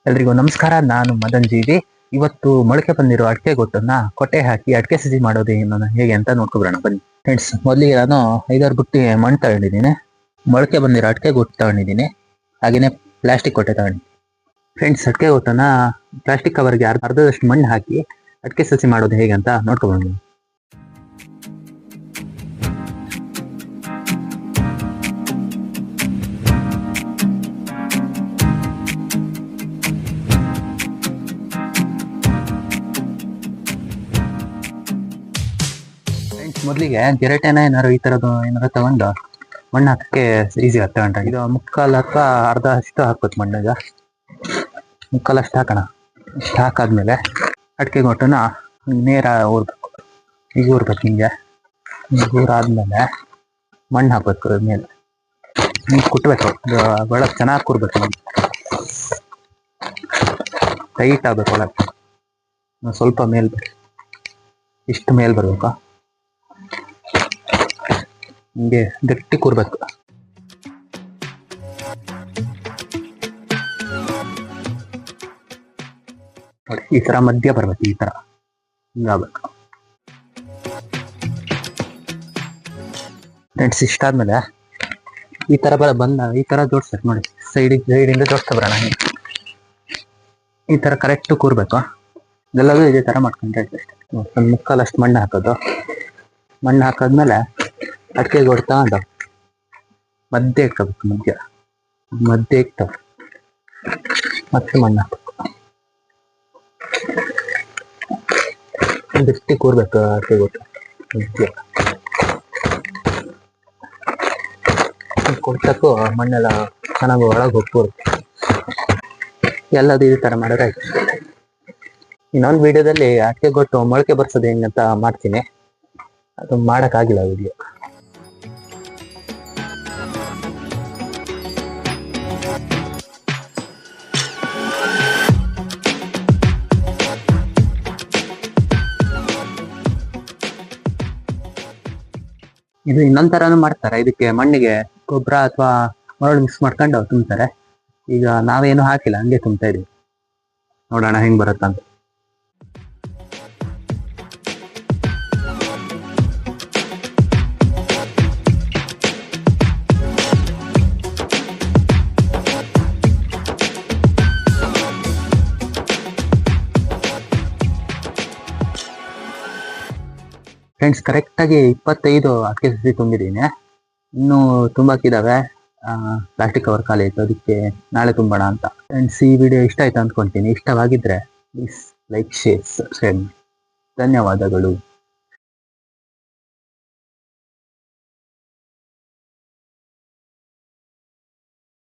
ಎಲ್ರಿಗೂ ನಮಸ್ಕಾರ. ನಾನು ಮದನ್ ಜೀವಿ. ಇವತ್ತು ಮೊಳಕೆ ಬಂದಿರೋ ಅಡಿಕೆ ಗೊಟ್ಟನ್ನ ಕೊಟ್ಟೆ ಹಾಕಿ ಅಡಿಕೆ ಸಸಿ ಮಾಡೋದು ಹೇಗೆ ಅಂತ ನೋಡ್ಕೊಬರೋಣ ಬನ್ನಿ ಫ್ರೆಂಡ್ಸ್. ಮೊದಲಿಗೆ ನಾನು 5-6 ಬುಟ್ಟಿ ಮಣ್ಣು ತಗೊಂಡಿದ್ದೀನಿ, ಮೊಳಕೆ ಬಂದಿರೋ ಅಡಿಕೆ ಗೊಟ್ಟು ತಗೊಂಡಿದ್ದೀನಿ, ಹಾಗೇನೆ ಪ್ಲಾಸ್ಟಿಕ್ ಕೊಟ್ಟೆ ತಗೊಂಡಿದ್ದೀನಿ ಫ್ರೆಂಡ್ಸ್. ಅಡಿಕೆ ಗೊಟ್ಟನ್ನ ಪ್ಲಾಸ್ಟಿಕ್ ಕವರ್ಗೆ ಅರ್ಧದಷ್ಟು ಮಣ್ಣು ಹಾಕಿ ಅಡಿಕೆ ಸಸಿ ಮಾಡೋದು ಹೇಗೆ ಅಂತ ನೋಡ್ಕೊಬರೋಣ. ಮೊದಲಿಗೆ ಗೆರಟೆನ ಈ ಥರದ್ದು ಏನಾರು ತಗೊಂಡು ಮಣ್ಣು ಹಾಕಕ್ಕೆ ಈಸಿ ಆಗುತ್ತೆ. ತಗೊಂಡ್ರೆ ಇದು ಮುಕ್ಕಾಲು ಅಥವಾ ಅರ್ಧ ಅಷ್ಟು ಹಾಕ್ಬೇಕು ಮಣ್ಣಾಗ. ಮುಕ್ಕಾಲಷ್ಟು ಹಾಕೋಣ. ಇಷ್ಟು ಹಾಕಾದ್ಮೇಲೆ ಅಡಿಕೆ ಗೊಟ್ಟನ್ನ ನೇರ ಊರ್ಬೇಕು. ಈಗ ಊರ್ಬೇಕು ಹಿಂಗೆ. ಊರಾದ್ಮೇಲೆ ಮಣ್ಣು ಹಾಕ್ಬೇಕು ಮೇಲೆ. ಹಿಂಗೆ ಕುಟ್ಬೇಕು. ಒಳಗೆ ಚೆನ್ನಾಗಿ ಕೂರ್ಬೇಕು. ಟೈಟ್ ಆಗ್ಬೇಕು ಒಳಗೆ. ಸ್ವಲ್ಪ ಮೇಲ್ ಇಷ್ಟು ಮೇಲ್ ಬರ್ಬೇಕು. ಹಿಂಗೆ ಗಟ್ಟಿ ಕೂರ್ಬೇಕು. ನೋಡಿ ಈ ತರ ಮಧ್ಯ ಬರ್ಬೇಕು. ಈ ತರ ಹಿಂಗಾಗ್ಬೇಕು ಫ್ರೆಂಡ್ಸ್. ಇಷ್ಟಾದ್ಮೇಲೆ ಈ ತರ ಈ ತರ ಜೋಡಿಸ್ಬೇಕು. ನೋಡಿ ಸೈಡಿಂದ ಜೋಡಿಸ್ತಾ ಬರೋಣ. ಈ ತರ ಕರೆಕ್ಟ್ ಕೂರ್ಬೇಕು. ಎಲ್ಲದೂ ಇದೇ ತರ ಮಾಡ್ಕೊಂಡ್ರೆ ಒಂದು ಮುಕ್ಕಾಲಷ್ಟು ಮಣ್ಣು ಹಾಕೋದು. ಮಣ್ಣು ಹಾಕಾದ್ಮೇಲೆ ಅಡಿಕೆ ಗೊಟ್ಟು ತಗೊಂಡು ಮಧ್ಯೆ ಇಟ್ಕೋಬೇಕು. ಮಧ್ಯೆ ಇಟ್ಟು ಮತ್ತೆ ಮಣ್ಣು ಹಾಕ್ಬೇಕು. ಗಟ್ಟಿ ಕೂರ್ಬೇಕು ಅಡಿಕೆ ಗೊಟ್ಟು ಮಧ್ಯ. ಕೊಡ್ತಕ್ಕೂ ಮಣ್ಣೆಲ್ಲ ಚೆನ್ನಾಗಿ ಒಳಗೆ ಹೋಗ್ಬರುತ್ತೆ. ಎಲ್ಲದು ಈ ತರ ಮಾಡಿದ್ರೆ ಆಯ್ತು. ಇನ್ನೊಂದು ವಿಡಿಯೋದಲ್ಲಿ ಅಡಿಕೆ ಗೊಟ್ಟು ಮೊಳಕೆ ಬರ್ಸೋದು ಹೆಂಗಂತ ಮಾಡ್ತೀನಿ. ಅದು ಮಾಡೋಕ್ಕಾಗಿಲ್ಲ ವಿಡಿಯೋ. ಇದು ಇನ್ನೊಂದ್ ತರಾನು ಮಾಡ್ತಾರೆ. ಇದಕ್ಕೆ ಮಣ್ಣಿಗೆ ಗೊಬ್ಬರ ಅಥವಾ ಮರಳು ಮಿಕ್ಸ್ ಮಾಡ್ಕೊಂಡು ತುಂಬ್ತಾರೆ. ಈಗ ನಾವೇನು ಹಾಕಿಲ್ಲ, ಹಂಗೆ ತುಂಬ್ತಾ ಇದೀವಿ. ನೋಡೋಣ ಹೆಂಗ್ ಬರುತ್ತಂತ. ಫ್ರೆಂಡ್ಸ್, ಕರೆಕ್ಟಾಗಿ 25 ಅಡಿಕೆ ಸಸಿ ತುಂಬಿದ್ದೀನಿ. ಇನ್ನೂ ತುಂಬಾಕಿದ್ದಾವೆ. ಪ್ಲಾಸ್ಟಿಕ್ ಕವರ್ ಖಾಲಿ ಆಯಿತು, ಅದಕ್ಕೆ ನಾಳೆ ತುಂಬೋಣ ಅಂತ. ಫ್ರೆಂಡ್ಸ್, ಈ ವಿಡಿಯೋ ಇಷ್ಟ ಆಯ್ತು ಅಂದ್ಕೊಳ್ತೀನಿ. ಇಷ್ಟವಾಗಿದ್ರೆ ಪ್ಲೀಸ್ ಲೈಕ್, ಶೇರ್, ಸಬ್ಸ್ಕ್ರೈಬ್. ಧನ್ಯವಾದಗಳು.